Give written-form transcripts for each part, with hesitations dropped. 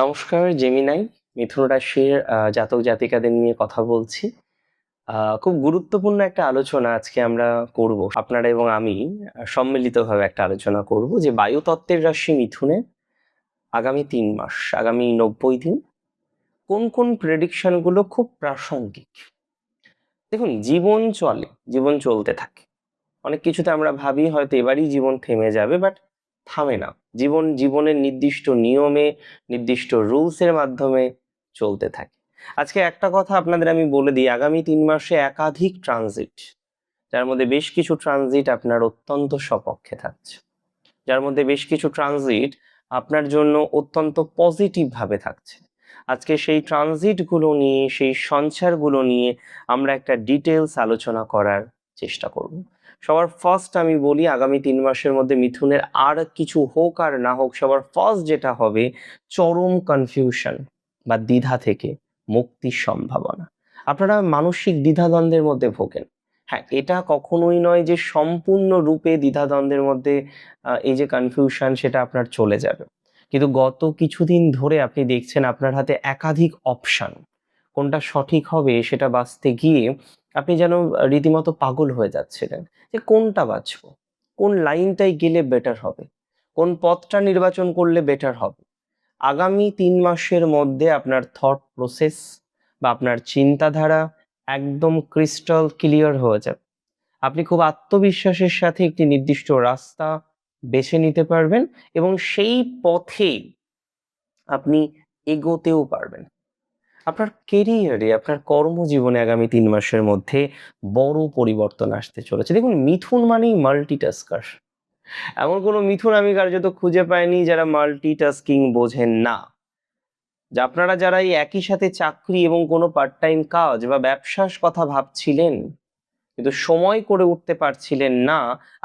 নমস্কার জেমিনাই। মিথুন রাশির জাতক জাতিকাদের নিয়ে কথা বলছি। খুব গুরুত্বপূর্ণ একটা আলোচনা আজকে আমরা করব। আপনারা এবং আমি সম্মিলিতভাবে একটা আলোচনা করব যে বায়ুতত্ত্বের রাশি মিথুনে আগামী ৩ মাস, আগামী ৯০ দিন কোন কোন প্রেডিকশন গুলো খুব প্রাসঙ্গিক। দেখুন, জীবন চলে, জীবন চলতে থাকে। অনেক কিছুতে আমরা ভাবি হয়তো এবারই জীবন থেমে যাবে, বাট থামে না। জীবনের নির্দিষ্ট নিয়মে, নির্দিষ্ট রুলস এর মাধ্যমে চলতে থাকে। আজকে একটা কথা আপনাদের আমি বলে দিই, আগামী ৩ মাসে একাধিক ট্রানজিট, যার মধ্যে বেশ কিছু ট্রানজিট আপনার অত্যন্ত সপক্ষে থাকছে, যার মধ্যে বেশ কিছু ট্রানজিট আপনার জন্য অত্যন্ত পজিটিভ ভাবে থাকছে। আজকে সেই ট্রানজিট গুলো নিয়ে, সেই সঞ্চারগুলো নিয়ে আমরা একটা ডিটেলস আলোচনা করার চেষ্টা করব। সবার ফার্স্ট আমি বলি, আগামী ৩ মাসের মধ্যে মিথুনের আর কিছু হোক আর না হোক, সবার ফার্স্ট যেটা হবে, চরম কনফিউশন বা দ্বিধা থেকে মুক্তির সম্ভাবনা। আপনারা মানসিক দ্বিধাদ্বন্দ্বের মধ্যে ভোগেন। হ্যাঁ, এটা কখনোই নয় যে সম্পূর্ণরূপে দ্বিধাদ্বন্দ্বের মধ্যে এই যে কনফিউশন সেটা আপনার চলে যাবে, কিন্তু গত কিছুদিন ধরে আপনি দেখছেন আপনার হাতে একাধিক অপশন। কোনটা সঠিক হবে সেটা বাছতে গিয়ে আপনি যেন রীতিমতো পাগল হয়ে যাচ্ছিলেন যে কোনটা বাছবো, কোন লাইনটাই গেলে বেটার হবে, কোন পথটা নির্বাচন করলে বেটার হবে। আগামী ৩ মাসের মধ্যে আপনার থট প্রসেস বা আপনার চিন্তাধারা একদম ক্রিস্টাল ক্লিয়ার হয়ে যাবে। আপনি খুব আত্মবিশ্বাসের সাথে একটি নির্দিষ্ট রাস্তা বেছে নিতে পারবেন এবং সেই পথে আপনি এগোতেও পারবেন। আপনার কেরিয়ারে, আপনার কর্মজীবনে আগামী ৩ মাসের মধ্যে বড় পরিবর্তন আসতে চলেছে। দেখুন, মিথুন মানেই মাল্টিটাস্কার। এমন কোনো মিথুন আমি কার্যত খুঁজে পাইনি যারা মাল্টিটাস্কিং বোঝেন না। যে আপনারা যারা এই একই সাথে চাকরি এবং কোনো পার্ট টাইম কাজ বা ব্যবসার কথা ভাবছিলেন কিন্তু সময় করে উঠতে পারছিলেন না,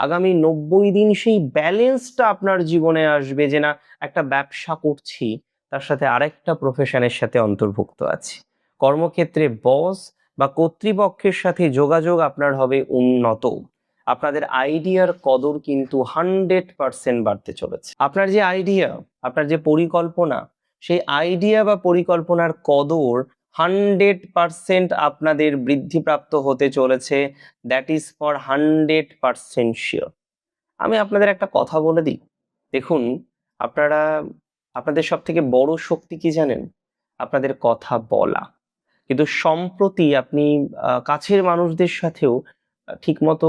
আগামী ৯০ দিন সেই ব্যালেন্সটা আপনার জীবনে আসবে যে না, একটা ব্যবসা করছি, তার সাথে আরেকটা প্রফেশনের সাথে অন্তর্ভুক্ত আছি। কর্মক্ষেত্রে বস বা কর্তৃপক্ষের সাথে যোগাযোগ আপনার হবে উন্নত। আপনাদের আইডিয়ার কদর কিন্তু 100% বাড়তে চলেছে। আপনার যে আইডিয়া, আপনার যে পরিকল্পনা, সেই আইডিয়া বা পরিকল্পনার কদর 100% আপনাদের বৃদ্ধিপ্রাপ্ত হতে চলেছে। That is for 100% sure. আমি আপনাদের একটা কথা বলে দিই। দেখুন, আপনারা, আপনাদের সব থেকে বড় শক্তি কি জানেন? আপনাদের কথা বলা। কিন্তু সম্প্রতি আপনি কাছের মানুষদের সাথেও ঠিকমতো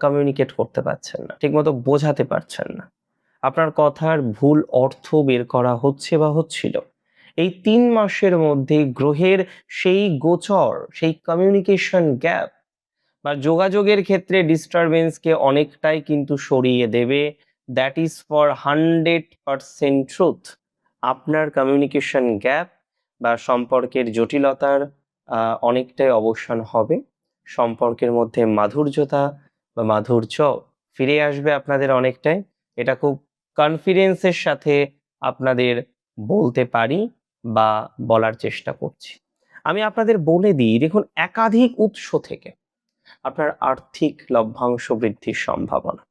কমিউনিকেট করতে পারছেন না, ঠিকমতো বোঝাতে পারছেন না। আপনার কথার ভুল অর্থ বের করা হচ্ছে বা হচ্ছিল। এই ৩ মাসের মধ্যে গ্রহের সেই গোচর, সেই কমিউনিকেশন গ্যাপ বা যোগাযোগের ক্ষেত্রে ডিস্টারবেন্সকে অনেকটাই কিন্তু সরিয়ে দেবে। That is for 100% truth. আপনার কমিউনিকেশন গ্যাপ বা সম্পর্কের জটিলতার অনেকটাই অবসান হবে। সম্পর্কের মধ্যে মাধুর্যতা বা মাধুর্য ফিরে আসবে আপনাদের অনেকটাই। এটা খুব কনফিডেন্সের সাথে আপনাদের বলতে পারি বা বলার চেষ্টা করছি। আমি আপনাদের বলে দিই, দেখুন, একাধিক উৎস থেকে আপনার আর্থিক লভ্যাংশ বৃদ্ধির সম্ভাবনা।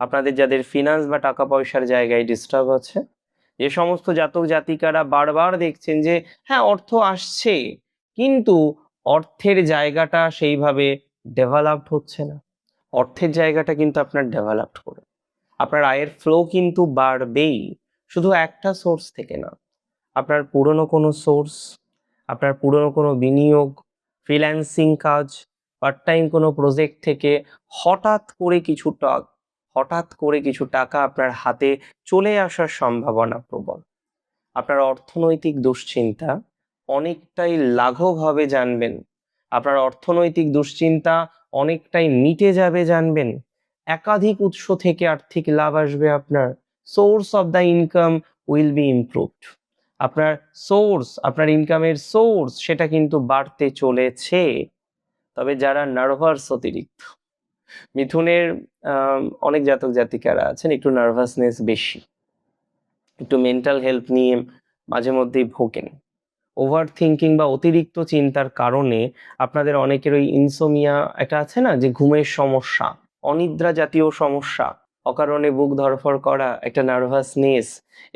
আপনাদের যাদের ফিনান্স বা টাকা পয়সার জায়গায় ডিস্টার্ব আছে, যে সমস্ত জাতক জাতিকারা বারবার দেখছেন যে হ্যাঁ অর্থ আসছে, কিন্তু অর্থের জায়গাটা সেইভাবে ডেভেলপড হচ্ছে না, অর্থের জায়গাটা কিন্তু আপনার ডেভেলপড করে আপনার আয়ের ফ্লো কিন্তু বাড়বেই। শুধু একটা সোর্স থেকে না, আপনার পুরনো কোনো সোর্স, আপনার পুরনো কোনো বিনিয়োগ, ফ্রিল্যান্সিং কাজ, পার্ট টাইম কোনো প্রজেক্ট থেকে হঠাৎ করে কিছু টাকা আপনার হাতে চলে আসার সম্ভাবনা প্রবল। আপনার অর্থনৈতিক দুশ্চিন্তা অনেকটাই লাঘব হবে জানবেন। আপনার অর্থনৈতিক দুশ্চিন্তা অনেকটাই মিটে যাবে জানবেন। একাধিক উৎস থেকে আর্থিক লাভ আসবে আপনার। Source of the income will be improved. আপনার সোর্স, আপনার ইনকামের সোর্স সেটা কিন্তু বাড়তে চলেছে। তবে যারা নার্ভাস অতিরিক্ত, মিথুনের অনেক জাতক জাতিকারা আছেন একটু নার্ভাসনেস বেশি, একটু মেন্টাল হেলথ নিয়ে মাঝে মধ্যেই ভোগেন। ওভার থিঙ্কিং বা অতিরিক্ত চিন্তার কারণে আপনাদের অনেকের ওই ইনসোমিয়া একটা আছে না, যে ঘুমের সমস্যা, অনিদ্রা জাতীয় সমস্যা, অকারণে বুক ধড়ফড় করা, একটা নার্ভাসনেস,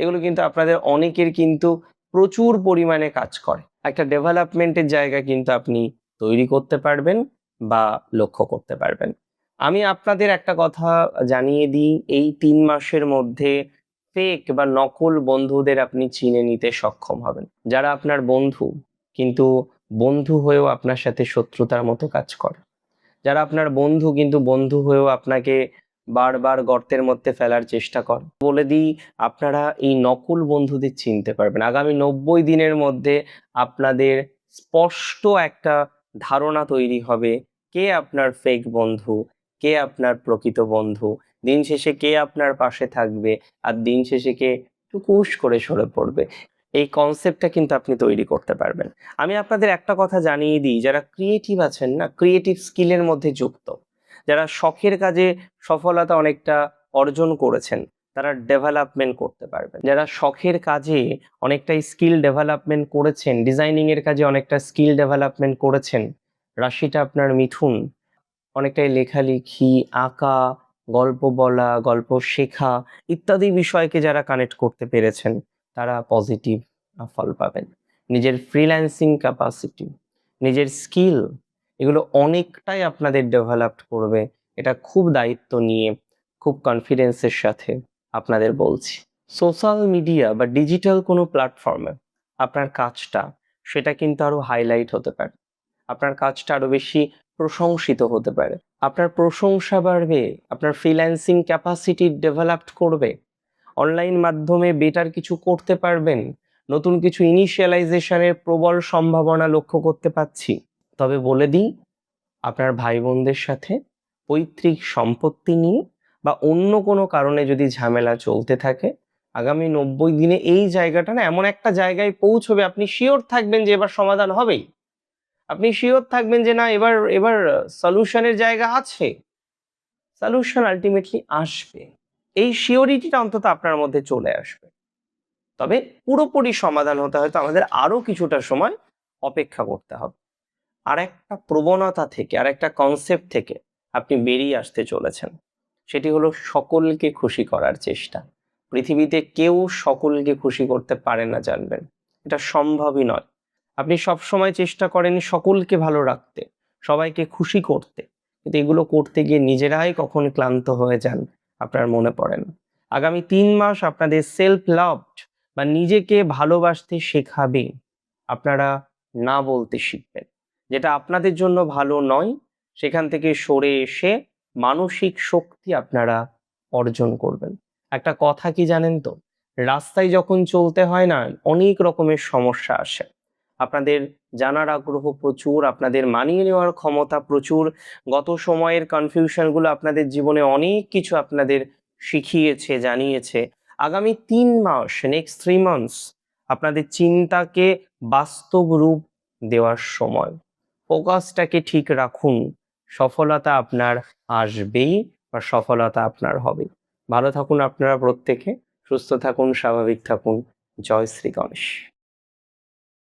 এগুলো কিন্তু আপনাদের অনেকের কিন্তু প্রচুর পরিমাণে কাজ করে। একটা ডেভেলপমেন্টের জায়গা কিন্তু আপনি তৈরি করতে পারবেন বা লক্ষ্য করতে পারবেন। আমি আপনাদের একটা কথা জানিয়ে দিই, এই ৩ মাসের মধ্যে ফেক বা নকল বন্ধুদের আপনি চিনে নিতে সক্ষম হবেন। যারা আপনার বন্ধু কিন্তু বন্ধু হয়েও আপনার সাথে শত্রুতার মতো কাজ করে। যারা আপনার বন্ধু কিন্তু বন্ধু হয়েও আপনাকে বারবার গর্তের মধ্যে ফেলার চেষ্টা করে। বলে দিই, আপনারা এই নকল বন্ধুদের চিনতে পারবেন। আগামী ৯০ দিনের মধ্যে আপনাদের স্পষ্ট একটা ধারণা তৈরি হবে কে আপনার ফেক বন্ধু, কে আপনার প্রকৃত বন্ধু, দিন শেষে কে আপনার পাশে থাকবে আর দিন শেষে কে টুকুস করে সরে পড়বে। এই কনসেপ্টটা কিন্তু আপনি তৈরি করতে পারবেন। আমি আপনাদের একটা কথা জানিয়ে দিই, যারা ক্রিয়েটিভ আছেন না, ক্রিয়েটিভ স্কিলের মধ্যে যুক্ত, যারা শখের কাজে সফলতা অনেকটা অর্জন করেছেন, তারা ডেভেলপমেন্ট করতে পারবেন। যারা শখের কাজে অনেকটা স্কিল ডেভেলপমেন্ট করেছেন, ডিজাইনিং এর কাজে অনেকটা স্কিল ডেভেলপমেন্ট করেছেন, রাশিটা আপনার মিথুন, অনেকটাই লেখালেখি, আঁকা, গল্প বলা, গল্প শেখা ইত্যাদি বিষয়কে যারা কানেক্ট করতে পেরেছেন, তারা পজিটিভ ফল পাবেন। নিজের ফ্রিল্যান্সিং ক্যাপাসিটি, নিজের স্কিল, এগুলো অনেকটাই আপনাদের ডেভেলপ করবে। এটা খুব দায়িত্ব নিয়ে, খুব কনফিডেন্সের সাথে আপনাদের বলছি। সোশ্যাল মিডিয়া বা ডিজিটাল কোনো প্ল্যাটফর্মে আপনার কাজটা, সেটা কিন্তু আরো হাইলাইট হতে পারে। আপনার কাজটা আরো বেশি প্রশংসিত হতে পারে। আপনার প্রশংসা বাড়বে, আপনার ফ্রিল্যান্সিং ক্যাপাসিটি ডেভেলপ করবে, অনলাইন মাধ্যমে বেটার কিছু করতে পারবেন, নতুন কিছু ইনিশিয়ালাইজেশনের প্রবল সম্ভাবনা লক্ষ্য করতে পাচ্ছি। তবে বলে দিই, আপনার ভাই বোনদের সাথে পৈতৃক সম্পত্তি নিয়ে বা অন্য কোনো কারণে যদি ঝামেলা চলতে থাকে, আগামী ৯০ দিনে এই জায়গাটা না এমন একটা জায়গায় পৌঁছবে, আপনি শিওর থাকবেন যে এবার সমাধান হবেই। আপনি শিওর থাকবেন যে না, এবার এবার সলিউশনের জায়গা আছে, সলিউশন আলটিমেটলি আসবে। এই শিওরিটিটা অন্তত আপনার মধ্যে চলে আসবে। তবে পুরোপুরি সমাধান হতে হয়তো আমাদের আরো কিছুটা সময় অপেক্ষা করতে হবে। আর একটা প্রবণতা থেকে, আর একটা কনসেপ্ট থেকে আপনি বেরিয়ে আসতে চলেছেন, সেটি হলো সকলকে খুশি করার চেষ্টা। পৃথিবীতে কেউ সকলকে খুশি করতে পারে না, জানবেন, এটা সম্ভবই নয়। আপনি সবসময় চেষ্টা করেন সকলকে ভালো রাখতে, সবাইকে খুশি করতে, কিন্তু এগুলো করতে গিয়ে নিজেরাই কখন ক্লান্ত হয়ে যান আপনার মনে পড়ে না। আগামী ৩ মাস আপনাদের সেলফ লাভড বা নিজেকে ভালোবাসতে শেখাবে। আপনারা না বলতে শিখবেন, যেটা আপনাদের জন্য ভালো নয় সেখান থেকে সরে এসে মানসিক শক্তি আপনারা অর্জন করবেন। একটা কথা কি জানেন তো, রাস্তায় যখন চলতে হয় না, অনেক রকমের সমস্যা আসে। আপনাদের জানার আগ্রহ প্রচুর, আপনাদের মানিয়ে নেওয়ার ক্ষমতা প্রচুর। গত সময়ের কনফিউশনগুলো আপনাদের জীবনে অনেক কিছু আপনাদের শিখিয়েছে, জানিয়েছে। আগামী ৩ মাস, নেক্সট 3 মান্থস আপনাদের চিন্তাকে বাস্তব রূপ দেওয়ার সময়। ফোকাসটাকে ঠিক রাখুন, সফলতা আপনার আসবেই বা সফলতা আপনার হবে। ভালো থাকুন আপনারা প্রত্যেকে, সুস্থ থাকুন, স্বাভাবিক থাকুন। জয় শ্রী গণেশ।